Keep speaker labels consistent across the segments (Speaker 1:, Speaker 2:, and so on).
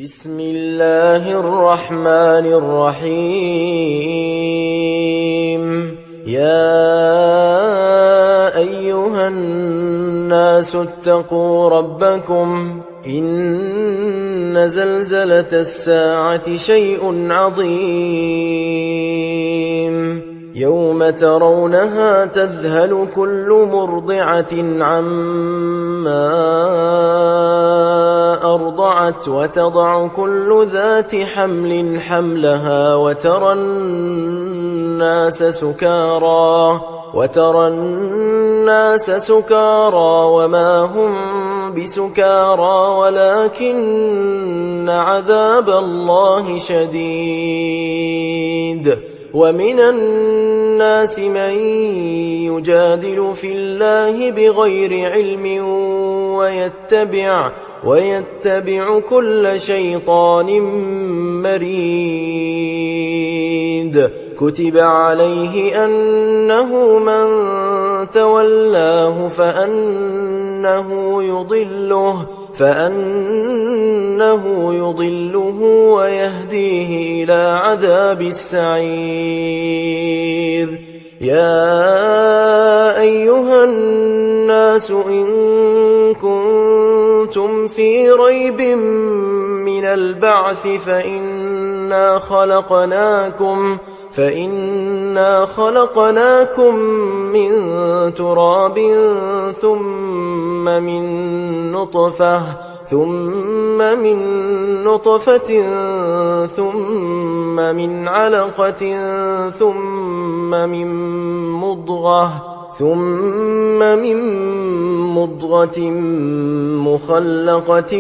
Speaker 1: بسم الله الرحمن الرحيم. يا أيها الناس اتقوا ربكم إن زلزلة الساعة شيء عظيم يوم ترونها تذهل كل مرضعة عما أرضعت وتضع كل ذات حمل حملها وترى الناس سكارى وما هم بسكارى ولكن عذاب الله شديد. ومن الناس من يجادل في الله بغير علم ويتبع كل شيطان مريد. كتب عليه أنه من تولاه فأنه يضله ويهديه إلى عذاب السعير. يا أيها الناس إن كنتم في ريب من البعث فإنا خلقناكم من تراب ثم من نطفة ثم من علقة ثم من مضغة مخلقة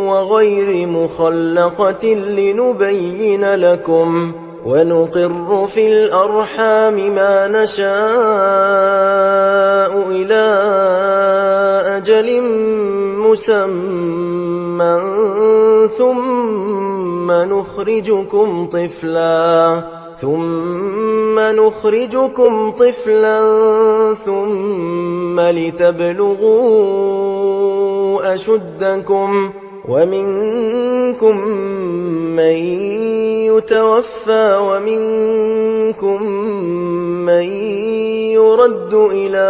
Speaker 1: وغير مخلقة لنبين لكم ونقر في الأرحام ما نشاء إلى أجل مسمى ثم نخرجكم طفلا ثم لتبلغوا أشدكم ومنكم من يتوفى ومنكم من يرد إلى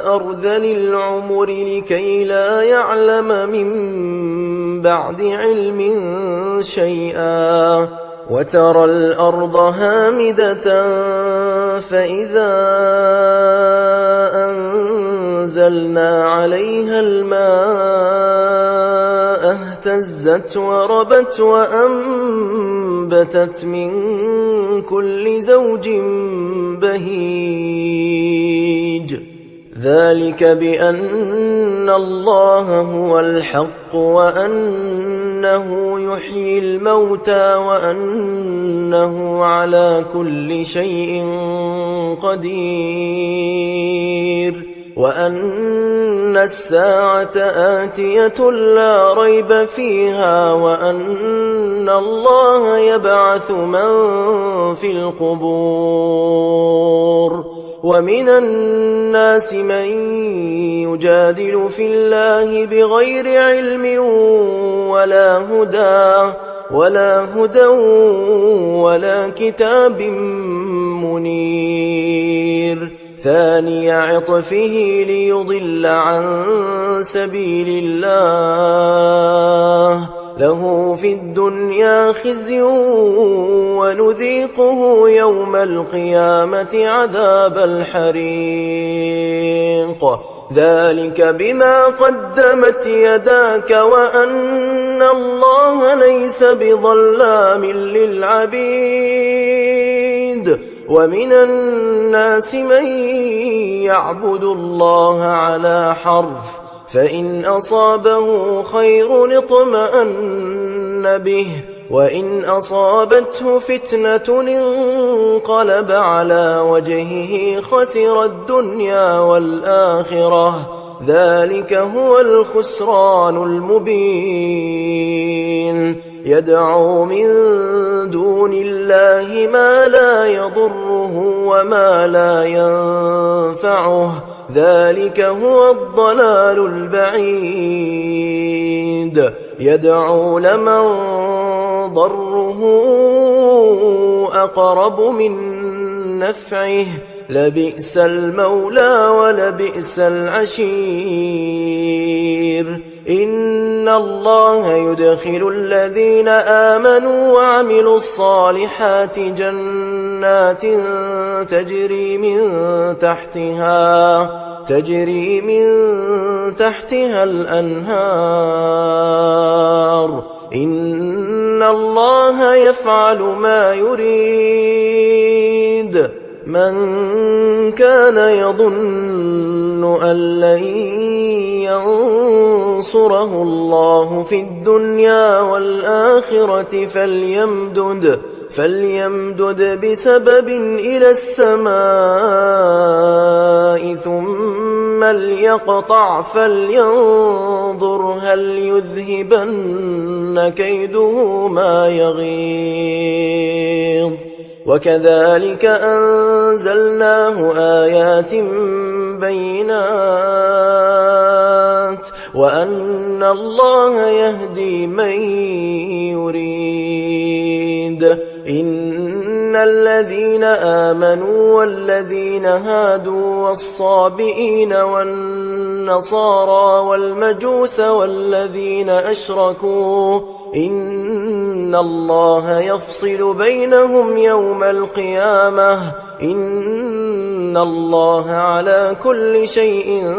Speaker 1: أرذل العمر لكي لا يعلم من بعد علم شيئا. وترى الأرض هامدة فإذا أنزلنا عليها الماء اهتزت وربت وأنبتت من كل زوج بهيج. ذلك بأن الله هو الحق وأنه يحيي الموتى وأنه على كل شيء قدير وأن الساعة آتية لا ريب فيها وأن الله يبعث من في القبور. ومن الناس من يجادل في الله بغير علم ولا هدى ولا كتاب منير. ثاني عطفه ليضل عن سبيل الله له في الدنيا خزي ونذيقه يوم القيامة عذاب الحريق. ذلك بما قدمت يداك وأن الله ليس بظلام للعبيد. ومن الناس من يعبد الله على حرف فإن أصابه خير اطمأن به وإن أصابته فتنة انقلب على وجهه خسر الدنيا والآخرة. ذلك هو الخسران المبين. يدعو من دون الله ما لا يضره وما لا ينفعه ذلك هو الضلال البعيد. بعيد يدعو لمن ضره أقرب من نفعه لبئس المولى ولبئس العشير إن الله يدخل الذين آمنوا وعملوا الصالحات جنات تجري من تحتها الأنهار إن الله يفعل ما يريد من كان يظن أن لن ينصره الله في الدنيا والآخرة فليمدد بسبب إلى السماء ثم ليقطع فلينظر هل يذهبن كيده ما يغيظ وكذلك أنزلناه آيات بينات وأن الله يهدي من يريد إن الذين آمنوا والذين هادوا والصابئين والنصارى والمجوس والذين أشركوا إن الله يفصل بينهم يوم القيامة إن الله على كل شيء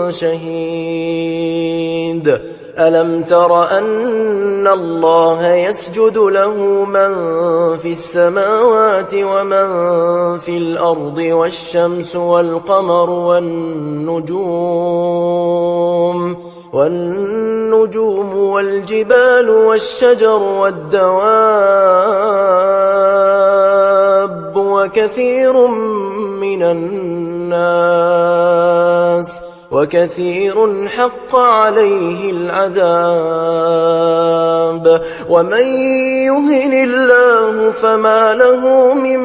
Speaker 1: شهيد ألم تر أن الله يسجد له من في السماوات ومن في الأرض والشمس والقمر والنجوم والجبال والشجر والدواب وكثير حق عليه العذاب ومن يهن الله فما له من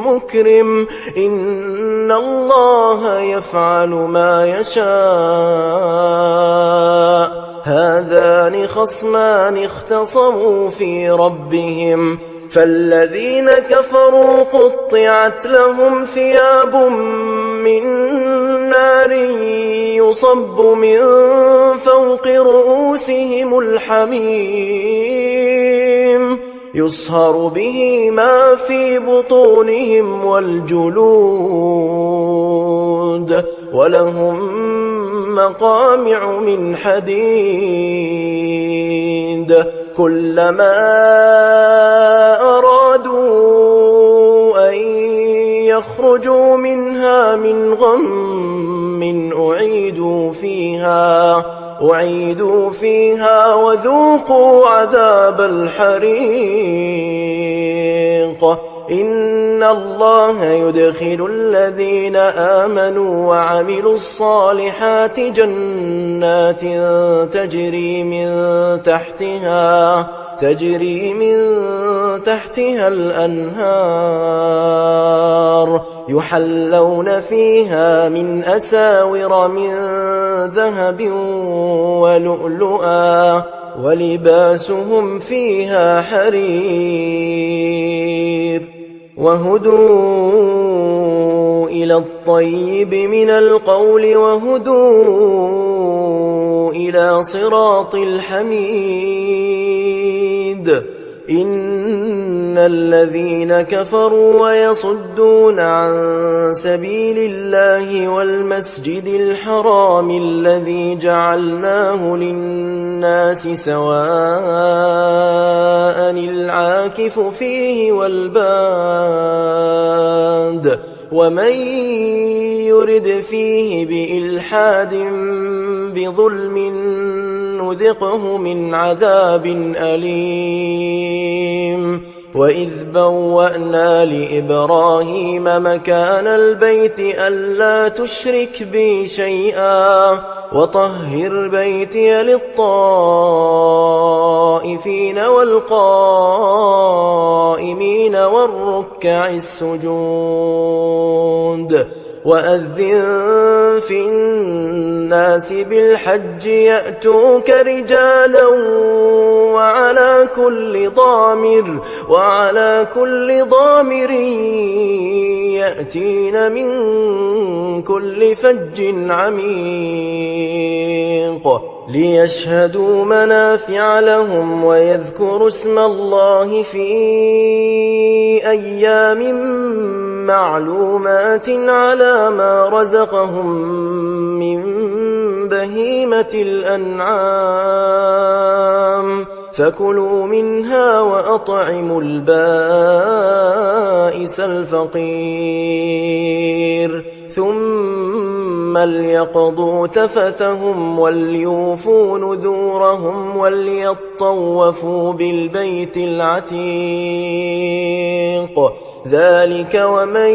Speaker 1: مكرم إن الله يفعل ما يشاء هذان خصمان اختصموا في ربهم فالذين كفروا قطعت لهم ثياب من نار يصب من فوق رؤوسهم الحميم يصهر به ما في بطونهم والجلود ولهم مقامع من حديد كلما أرادوا أن يخرجوا منها من غم أعيدوا فيها وذوقوا عذاب الحريق إن الله يدخل الذين آمنوا وعملوا الصالحات جنات تجري من تحتها الأنهار يحلون فيها من أساور من ذهب ولؤلؤا ولباسهم فيها حرير وهدوا إلى الطيب من القول وهدوا إلى صراط الحميد إن الذين كفروا ويصدون عن سبيل الله والمسجد الحرام الذي جعلناه للناس سواء العاكف فيه والباد ومن يرد فيه بإلحاد بظلم نذقه من عذاب أليم وإذ بوأنا لإبراهيم مكان البيت ألا تشرك بي شيئا وطهر بيتي للطائفين والقائمين والركع السجود وأذن في الناس بالحج يأتوك رجالا وعلى كل ضامر يأتين من كل فج عميق ليشهدوا منافع لهم ويذكروا اسم الله في أيام معلومات على ما رزقهم من بهيمة الأنعام فكلوا منها وأطعموا البائس الفقير ثم ليقضوا تفثهم وليوفوا نذورهم وليطوفوا بالبيت العتيق ذلك ومن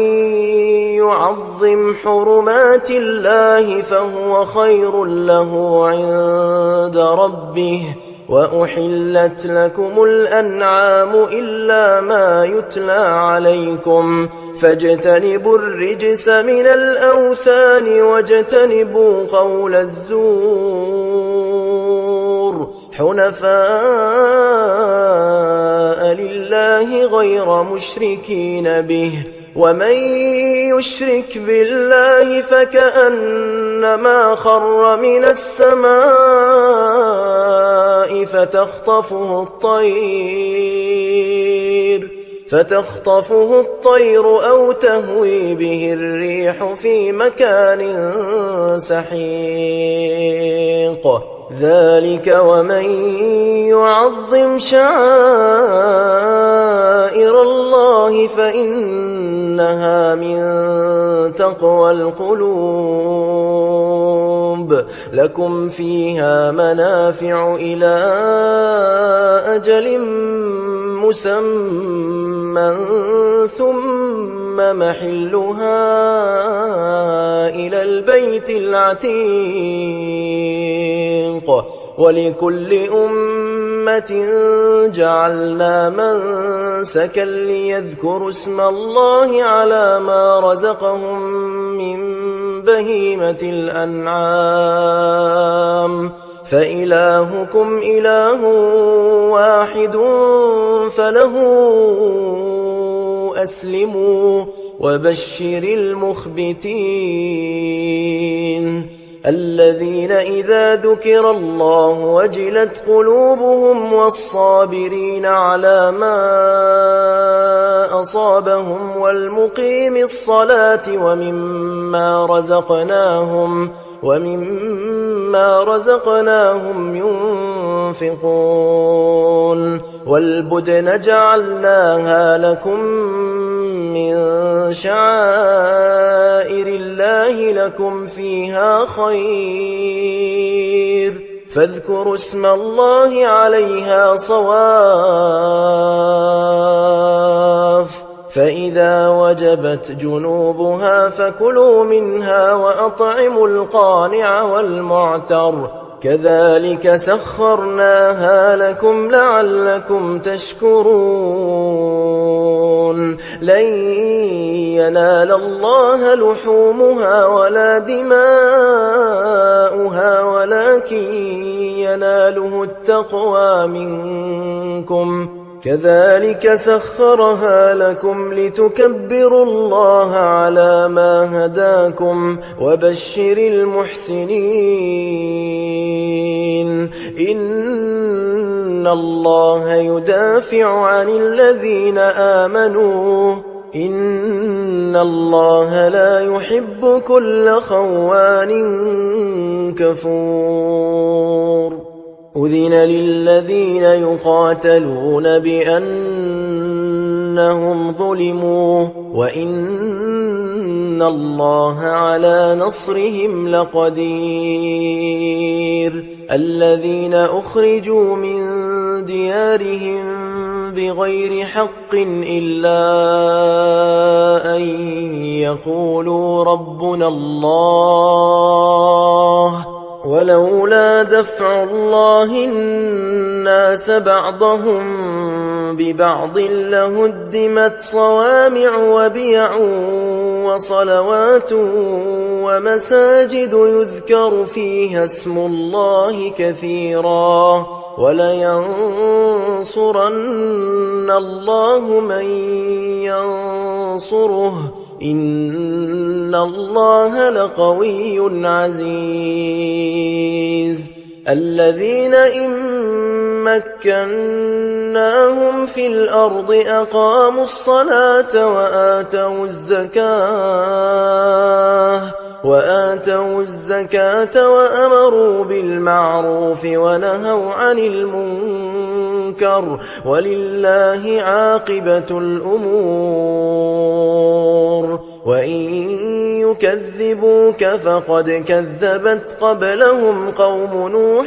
Speaker 1: يعظم حرمات الله فهو خير له عند ربه وأحلت لكم الأنعام إلا ما يتلى عليكم فاجتنبوا الرجس من الأوثان واجتنبوا قول الزور حنفاء لله غير مشركين به ومن يشرك بالله فكأنما خر من السماء فتخطفه الطير أو تهوي به الريح في مكان سحيق ذلك ومن يعظم شعائر الله فإنها من تقوى القلوب لكم فيها منافع إلى أجل مسمى ثم محلها إلى البيت العتيق ولكل أمة جعلنا منسكا ليذكروا اسم الله على ما رزقهم من بهيمة الأنعام فإلهكم إله واحد فله أسلموا وبشر المخبتين الذين إذا ذكر الله وجلت قلوبهم والصابرين على ما أصابهم والمقيم الصلاة ومما رزقناهم ينفقون والبدن جعلناها لكم من شعائر الله لكم فيها خير فاذكروا اسم الله عليها صواف فإذا وجبت جنوبها فكلوا منها وأطعموا القانع والمعتر كذلك سخرناها لكم لعلكم تشكرون لن ينال الله لحومها ولا دماؤها ولكن يناله التقوى منكم كذلك سخرها لكم لتكبروا الله على ما هداكم وبشر المحسنين إن الله يدافع عن الذين آمنوا إن الله لا يحب كل خوان كفور أذن للذين يقاتلون بأنهم ظلموا وإن الله على نصرهم لقدير الذين أخرجوا من ديارهم بغير حق إلا أن يقولوا ربنا الله ولولا دفع الله الناس بعضهم ببعض لهدمت صوامع وبيع وصلوات ومساجد يذكر فيها اسم الله كثيرا ولينصرن الله من ينصره إن الله لقوي عزيز الذين إن مكناهم في الأرض أقاموا الصلاة وآتوا الزكاة وأمروا بالمعروف ونهوا عن المنكر ولله عاقبة الأمور وإن يكذبوك فقد كذبت قبلهم قوم نوح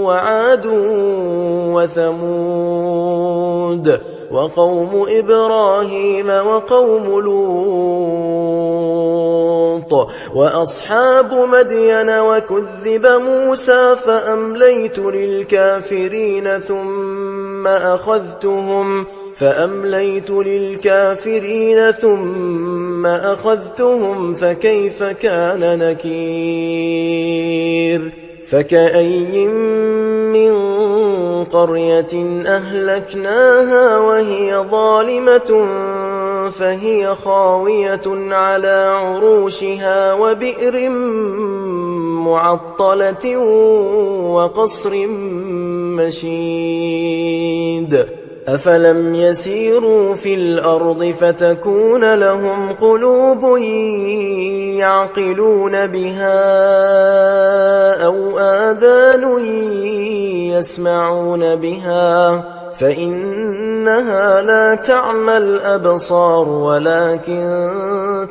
Speaker 1: وعاد وثمود وقوم إبراهيم وقوم لوط وأصحاب مدين وكذب موسى فأمليت للكافرين ثم أخذتهم فكيف كان نكير فكأي من قرية أهلكناها وهي ظالمة فهي خاوية على عروشها وبئر معطلة وقصر مشيد أفلم يسيروا في الأرض فتكون لهم قلوب يعقلون بها أو آذان يسمعون بها فإنها لا تعمى الأبصار ولكن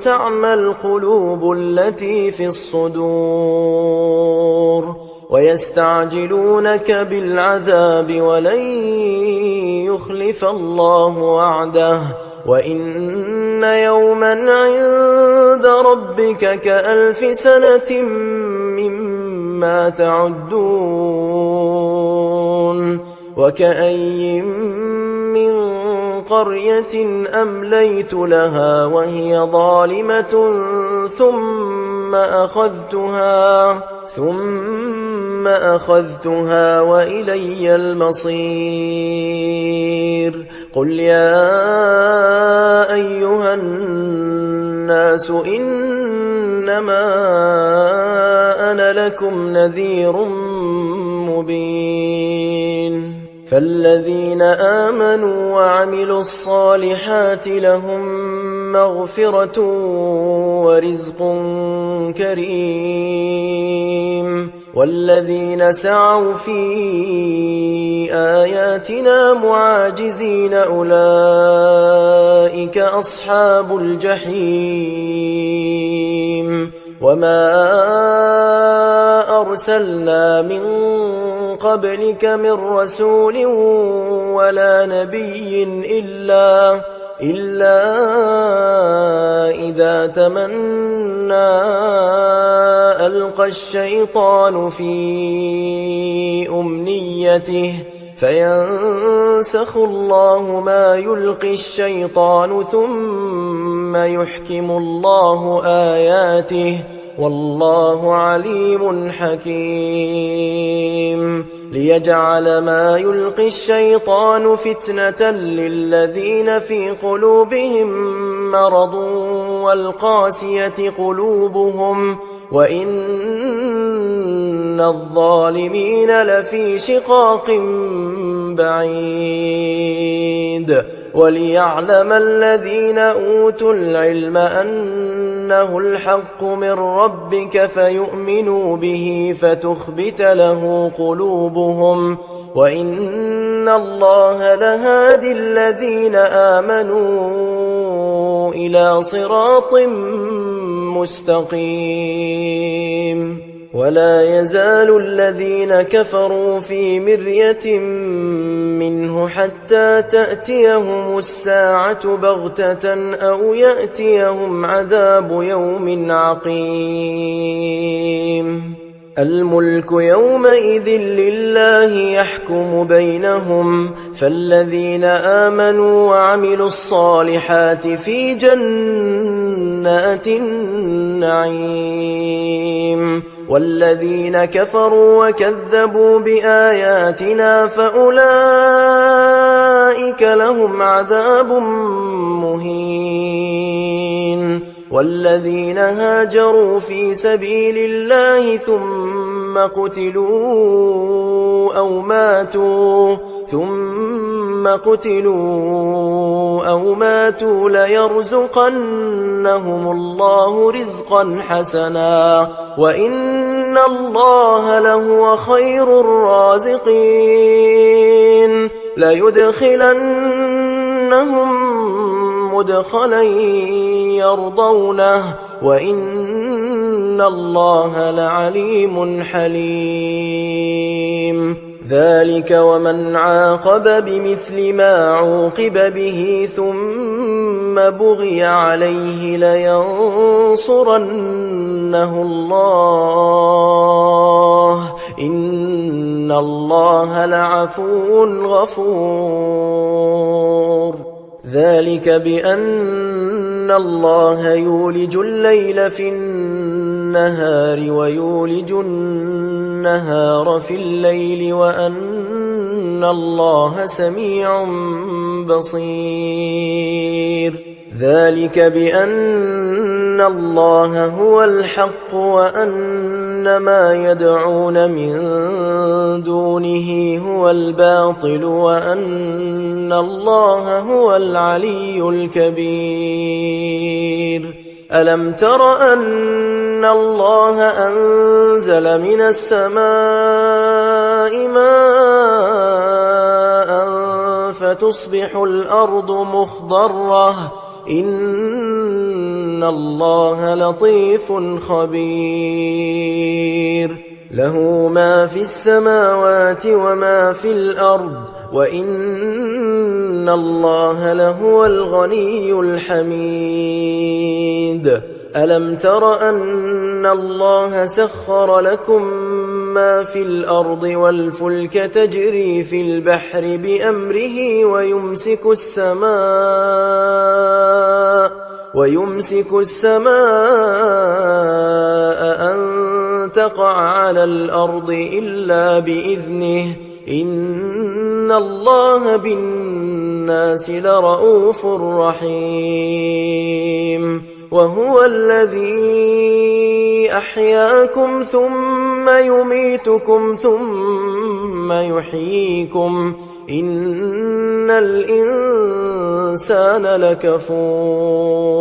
Speaker 1: تعمى القلوب التي في الصدور ويستعجلونك بالعذاب ولن يخلف الله وعده وإن يوما عند ربك كألف سنة مما تعدون وكأي من قرية أمليت لها وهي ظالمة ثم أخذتها وإلي المصير قل يا أيها الناس إنما أنا لكم نذير مبين فالذين آمنوا وعملوا الصالحات لهم مغفرة ورزق كريم والذين سعوا في آياتنا معاجزين أولئك أصحاب الجحيم وما أرسلنا من قبلك من رسول ولا نبي إلا إذا تمنى ألقى الشيطان في أمنيته فينسخ الله ما يلقي الشيطان ثم يحكم الله آياته والله عليم حكيم ليجعل ما يلقي الشيطان فتنة للذين في قلوبهم مرض والقاسية قلوبهم وإن الظالمين لفي شقاق بعيد وليعلم الذين أوتوا العلم أنه الحق من ربك فيؤمنوا به فتخبت له قلوبهم وإن الله لهادي الذين آمنوا إلى صراط مستقيم ولا يزال الذين كفروا في مرية منه حتى تأتيهم الساعة بغتة أو يأتيهم عذاب يوم عقيم الملك يومئذ لله يحكم بينهم فالذين آمنوا وعملوا الصالحات في جنات النعيم والذين كفروا وكذبوا بآياتنا فأولئك لهم عذاب مهين والذين هاجروا في سبيل الله ثم قتلوا أو ماتوا ليرزقنهم الله رزقا حسنا وإن الله لهو خير الرازقين ليدخلنهم مدخلا يرضونه وإن الله لعليم حليم ذلك ومن عاقب بمثل ما عوقب به ثم بغي عليه لينصرنه الله إن الله لعفو غفور ذلك بأن الله يولج الليل في النهار ويولج النهار في الليل وأن الله سميع بصير ذلك بأن الله هو الحق وأن ما يدعون من دونه هو الباطل وأن الله هو العلي الكبير ألم تر أن الله أنزل من السماء ماء فتصبح الأرض مخضرة إن الله لطيف خبير له ما في السماوات وما في الأرض وإن الله لهو الغني الحميد ألم تر أن الله سخر لكم ما في الأرض والفلك تجري في البحر بأمره ويمسك السماء أن تقع على الأرض إلا بإذنه إن الله بالناس لرؤوف رحيم وهو الذي أحياكم ثم يميتكم ثم يحييكم إن الإنسان لكفور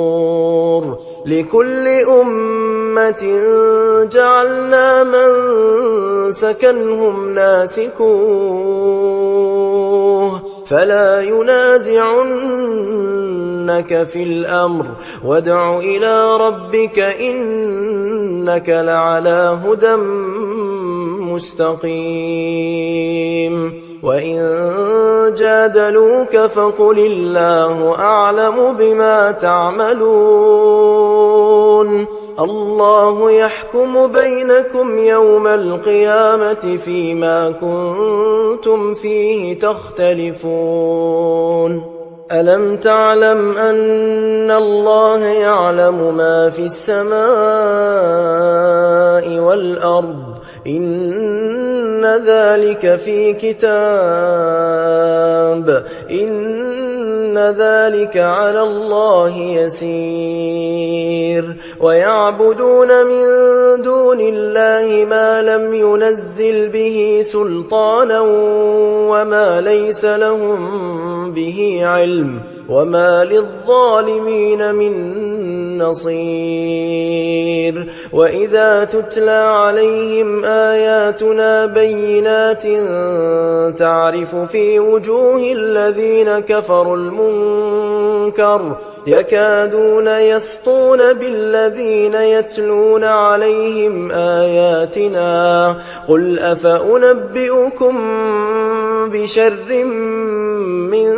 Speaker 1: لكل أمة جعلنا منسكا هم ناسكوه فلا ينازعنك في الأمر وادع إلى ربك إنك لعلى هدى مستقيم وإن جادلوك فقل الله أعلم بما تعملون الله يحكم بينكم يوم القيامة فيما كنتم فيه تختلفون ألم تعلم أن الله يعلم ما في السماء والأرض إن ذلك في كتاب إن ذلك على الله يسير ويعبدون من دون الله ما لم ينزل به سلطانا وما ليس لهم به علم وما للظالمين من نصير وإذا تتلى عليهم آياتنا بينات تعرف في وجوه الذين كفروا المنكر يكادون يسطون بالذين يتلون عليهم آياتنا قل أفأنبئكم بشر من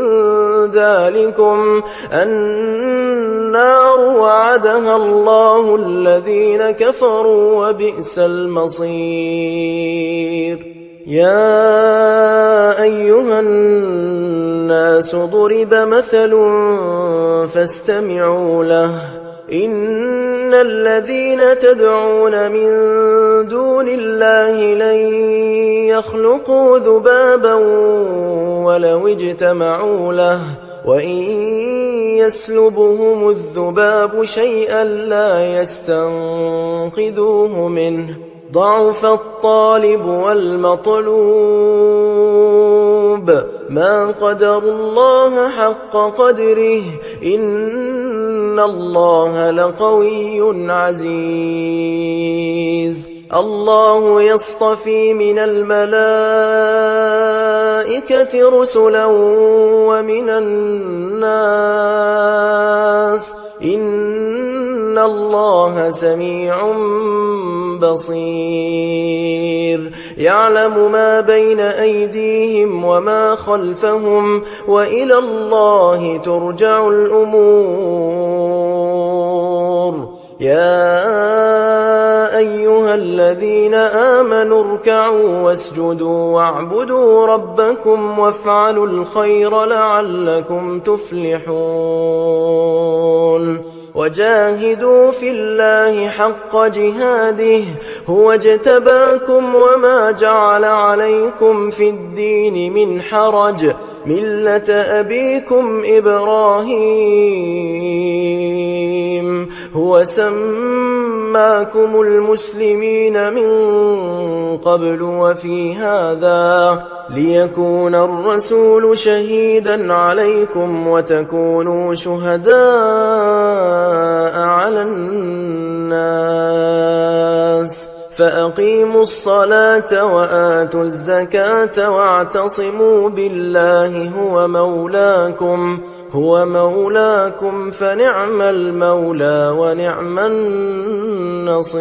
Speaker 1: ذلكم أن النار وعدها الله الذين كفروا وبئس المصير. يا أيها الناس ضرب مثل فاستمعوا له إن الذين تدعون من دون الله لن يخلقوا ذبابا ولو اجتمعوا له وإن يسلبهم الذباب شيئا لا يستنقذوه منه ضعف الطالب والمطلوب ما قدروا الله حق قدره إن الله لقوي عزيز. الله يصطفي من الملائكة رسلا ومن الناس إن الله سميع بصير. يعلم ما بين أيديهم وما خلفهم وإلى الله ترجع الأمور. يا أيها الذين آمنوا اركعوا واسجدوا واعبدوا ربكم وافعلوا الخير لعلكم تفلحون. وجاهدوا في الله حق جهاده هو اجتباكم وما جعل عليكم في الدين من حرج ملة أبيكم إبراهيم هو سماكم المسلمين من قبل وفي هذا ليكون الرسول شهيدا عليكم وتكونوا شهداء على الناس فأقيموا الصلاة وآتوا الزكاة واعتصموا بالله هو مولاكم فنعم المولى ونعم النصير.